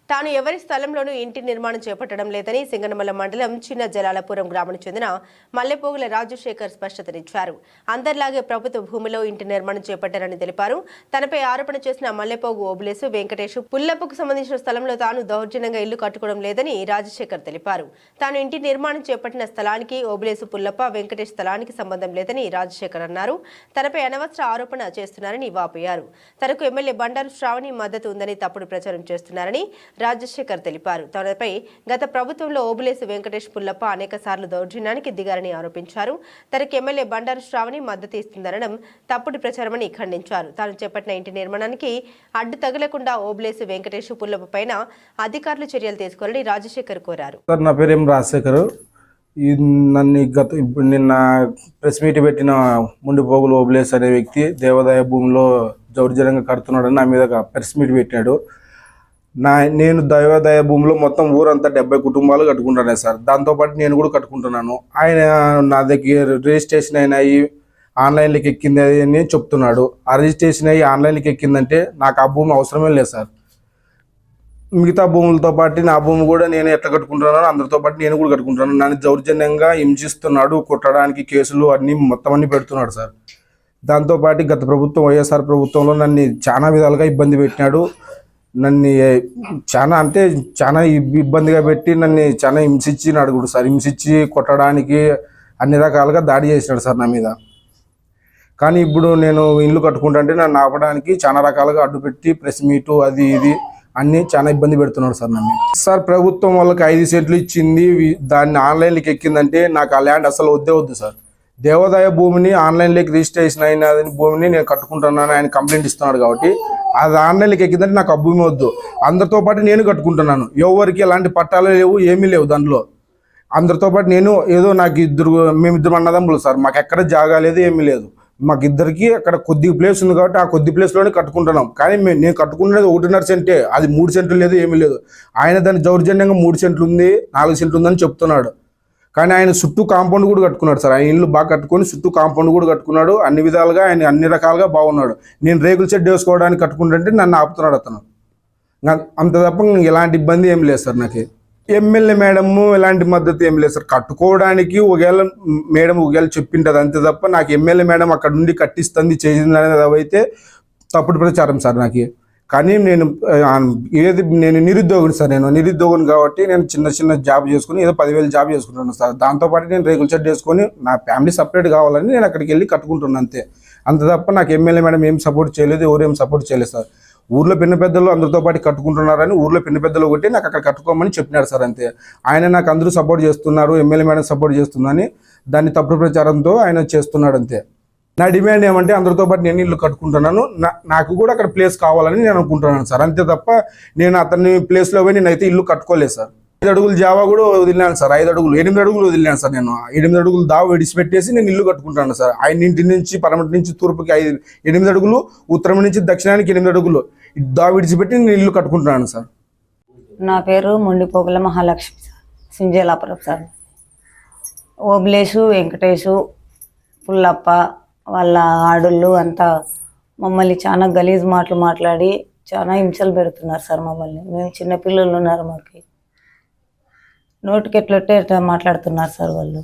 తాను ఎవరి స్థలంలోనూ ఇంటి నిర్మాణం చేపట్టడం లేదని సింగనమల మండలం చిన్న జలాలపురం గ్రామానికి చెందిన మల్లెపోగుల రాజశేఖర్ స్పష్టతనిచ్చారు. అందరిలాగే ప్రభుత్వ భూమిలో ఇంటి నిర్మాణం చేపట్టారని తెలిపారు. తనపై ఆరోపణ చేసిన మల్లెపోగు ఓబులేసు వెంకటేష్ పుల్లప్పకు సంబంధించిన స్థలంలో తాను దౌర్జన్యంగా ఇల్లు కట్టుకోవడం లేదని రాజశేఖర్ తెలిపారు. తాను ఇంటి నిర్మాణం చేపట్టిన స్థలానికి ఓబులేసు పుల్లప్ప వెంకటేష్ స్థలానికి సంబంధం లేదని రాజశేఖర్ అన్నారు. తనపై అనవసర ఆరోపణ చేస్తున్నారని వాపోయారు. తనకు ఎమ్మెల్యే బండారు శ్రావణి మద్దతు ఉందని తప్పుడు ప్రచారం చేస్తున్నారని రాజశేఖర్ తెలిపారు. తనపై గత ప్రభుత్వంలో ఓబులేసు వెంకటేష్ పుల్లప్ప అనేక సార్లు దౌర్జన్యానికి దిగారని ఆరోపించారు. తనకు ఎమ్మెల్యే బండారు శ్రావణి మద్దతు ఇస్తుందనడం తప్పుడు ప్రచారమని ఖండించారు. తాను చేపట్టిన ఇంటి నిర్మాణానికి అడ్డు తగలకుండా ఓబులేసు వెంకటేష్ పుల్లప్ప పైన అధికారులు చర్యలు తీసుకోవాలని రాజశేఖర్ కోరారు. నా పేరు రాజశేఖర్. నిన్న ప్రెస్ మీట్ పెట్టిన ముండిపోగులు ఓబులేసు అనే వ్యక్తి దేవాదాయ భూమిలో దౌర్జన్యంగా కడుతున్నాడని నా మీద ప్రెస్ మీట్ పెట్టాడు. నేను దేవాదాయ భూమిలో మొత్తం ఊరంతా 70 కుటుంబాలు కట్టుకుంటున్నాను సార్. దాంతోపాటు నేను కూడా కట్టుకుంటున్నాను. ఆయన నా దగ్గర రిజిస్ట్రేషన్ అయినాయి ఆన్లైన్లోకి ఎక్కింది అని చెప్తున్నాడు. ఆ రిజిస్ట్రేషన్ అయ్యి ఆన్లైన్లోకి ఎక్కిందంటే నాకు ఆ భూమి అవసరమే లేదు సార్. మిగతా భూములతో పాటు నా భూమి కూడా నేను ఎట్లా కట్టుకుంటున్నాను అందరితో పాటు నేను కూడా కట్టుకుంటున్నాను. నన్ను దౌర్జన్యంగా హింసిస్తున్నాడు. కొట్టడానికి కేసులు మొత్తం అన్ని పెడుతున్నాడు సార్. దాంతోపాటు గత ప్రభుత్వం వైఎస్ఆర్ ప్రభుత్వంలో నన్ను చాలా విధాలుగా ఇబ్బంది పెట్టినాడు. నన్ను చాలా ఇబ్బందిగా పెట్టి నన్ను చాలా హింసించినాడు కూడా సార్. హింసించి కొట్టడానికి అన్ని రకాలుగా దాడి చేసినాడు సార్ నా మీద. కానీ ఇప్పుడు నేను ఇల్లు కట్టుకుంటుంటే నన్ను ఆపడానికి చాలా రకాలుగా అడ్డుపెట్టి ప్రెస్ మీటు అది ఇది అన్నీ చాలా ఇబ్బంది పెడుతున్నాడు సార్ నన్ను. సార్ ప్రభుత్వం వాళ్ళకి 5 సెంట్లు ఇచ్చింది, దాన్ని ఆన్లైన్లోకి ఎక్కిందంటే నాకు ఆ ల్యాండ్ అసలు వద్దు సార్. దేవాదాయ భూమిని ఆన్లైన్లోకి రిజిస్ట్రేషన్ అయిన భూమిని నేను కట్టుకుంటున్నాను ఆయన కంప్లైంట్ ఇస్తున్నాడు కాబట్టి అది ఆన్లైన్లోకి ఎక్కిందంటే నాకు ఆ భూమి వద్దు. అందరితో పాటు నేను కట్టుకుంటున్నాను. ఎవరికి ఎలాంటి పట్టాలు లేవు, ఏమీ లేవు దాంట్లో. అందరితో పాటు నేను ఏదో మేమిద్దరు అన్నదమ్ములు సార్. మాకు ఎక్కడ జాగా లేదు, ఏమీ లేదు. మాకు ఇద్దరికి అక్కడ కొద్ది ప్లేస్ ఉంది కాబట్టి ఆ కొద్ది ప్లేస్లోనే కట్టుకుంటున్నాం. కానీ నేను కట్టుకునేది 1.5 సెంటే, అది 3 సెంట్లు లేదు, ఏమీ లేదు. ఆయన దాన్ని దౌర్జన్యంగా 3 సెంట్లు ఉంది 4 సెంట్లు ఉందని చెప్తున్నాడు. కానీ ఆయన చుట్టూ కాంపౌండ్ కూడా కట్టుకున్నాడు సార్. ఆయన ఇల్లు బాగా కట్టుకొని చుట్టూ కాంపౌండ్ కూడా కట్టుకున్నాడు. అన్ని విధాలుగా ఆయన అన్ని రకాలుగా బాగున్నాడు. నేను రేకుల షెడ్ వేసుకోవడానికి కట్టుకుంటుంటే నన్ను ఆపుతున్నాడు అతను. అంత తప్ప ఎలాంటి ఇబ్బంది ఏం లేదు సార్. నాకు ఎమ్మెల్యే మేడము ఎలాంటి మద్దతు ఏం లేదు సార్. కట్టుకోవడానికి ఒకవేళ చెప్పింటుంది అంతే తప్ప నాకు ఎమ్మెల్యే మేడం అక్కడ నుండి కట్టిస్తుంది చేసింది అనేది అవైతే తప్పుడు ప్రచారం సార్ నాకు. కానీ నేను నిరుద్యోగిని సార్. నేను నిరుద్యోగిని కాబట్టి నేను చిన్న జాబ్ చేసుకుని ఏదో 10,000 జాబ్ చేసుకుంటున్నాను సార్. దాంతోపాటు నేను రేకుల షెడ్ చేసుకొని నా ఫ్యామిలీ సపరేట్ కావాలని నేను అక్కడికి వెళ్ళి కట్టుకుంటున్నాను అంతే. అంత తప్ప నాకు ఎమ్మెల్యే మేడం ఏం సపోర్ట్ చేయలేదు, ఎవరేం సపోర్ట్ చేయలేదు సార్. ఊర్లో పెద్ద పెద్దలు అందరితో పాటు కట్టుకుంటున్నారని ఊర్లో పెద్ద పెద్దలు ఒకటి నాకు అక్కడ కట్టుకోమని చెప్పినారు సార్ అంతే. ఆయన నాకు అందరూ సపోర్ట్ చేస్తున్నారు, ఎమ్మెల్యే మేడం సపోర్ట్ చేస్తుందని దాన్ని తప్పుడు ప్రచారంతో ఆయన చేస్తున్నాడు అంతే. నా డిమాండ్ ఏమంటే అందరితో పాటు నేను ఇల్లు కట్టుకుంటున్నాను, నాకు కూడా అక్కడ ప్లేస్ కావాలని నేను అనుకుంటున్నాను సార్. అంతే తప్ప నేను అతని ప్లేస్లో పోయి నేనైతే ఇల్లు కట్టుకోలేదు సార్. 5 అడుగులు జావా కూడా వదిలినాను సార్. 8 అడుగులు వదిలినాను సార్. నేను 8 అడుగులు దావ విడిచిపెట్టేసి నేను ఇల్లు కట్టుకుంటాను సార్. ఆయన ఇంటి నుంచి పరమటి నుంచి తూర్పుకి 8 అడుగులు, ఉత్తరం నుంచి దక్షిణానికి 8 అడుగులు దావ విడిచిపెట్టి నేను ఇల్లు కట్టుకుంటున్నాను సార్. నా పేరు ముండిపోగుల మహాలక్ష్మి సార్, సింజలాపురం సార్. ఓబులేసు వెంకటేషు పుల్లప్ప వాళ్ళ ఆడుళ్ళు అంతా మమ్మల్ని చాలా గలీజ్ మాటలు మాట్లాడి చాలా హింసలు పెడుతున్నారు సార్ మమ్మల్ని. మేము చిన్నపిల్లలు ఉన్నారు, మాకు నోటికెట్లొట్టే మాట్లాడుతున్నారు సార్ వాళ్ళు.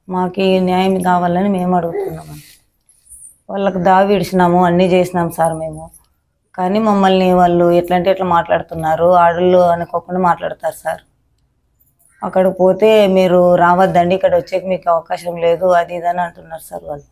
మాకు న్యాయం కావాలని మేము అడుగుతున్నాము. వాళ్ళకి దావి ఇడిచినాము, అన్నీ చేసినాం సార్ మేము. కానీ మమ్మల్ని వాళ్ళు ఎట్లంటే ఎట్లా మాట్లాడుతున్నారు, ఆడుళ్ళు అనుకోకుండా మాట్లాడతారు సార్. అక్కడికి పోతే మీరు రావద్దండి, ఇక్కడ వచ్చేకి మీకు అవకాశం లేదు, అది ఇదని అంటున్నారు సార్ వాళ్ళు.